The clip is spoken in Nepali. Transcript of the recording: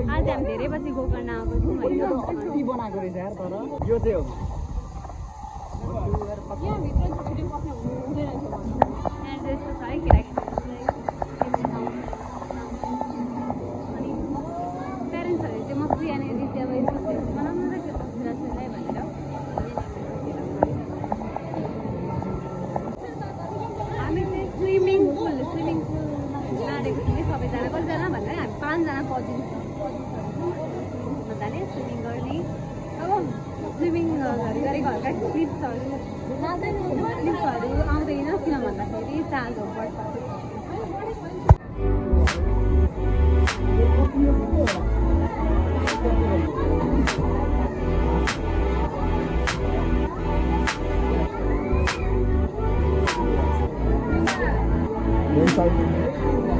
आज हामी धेरै पछि गोकर्ण आएको छौँ होइन कति बनाएको रहेछ यार तर यो चाहिँ हो यहाँ भित्र छुट्टै पस्न हुँदैन थियो एड्रेस त छ है किराकी अनि प्यारेन्ट्सहरूले चाहिँ मस्त यहाँनिर चाहिँ अब यस्तो बनाउनु र जसलाई भनेर हामी चाहिँ स्विमिङ पुल लाँडेको थियौँ सबैजना कतिजना भन्दा हामी 5 जना कजिन भन्नाले स्विमिङ गर्ने अब स्विमिङ गरेको हल्का क्लिप्सहरू आउँदैन किन भन्दाखेरि चार्जहरू बढ्छ Inside.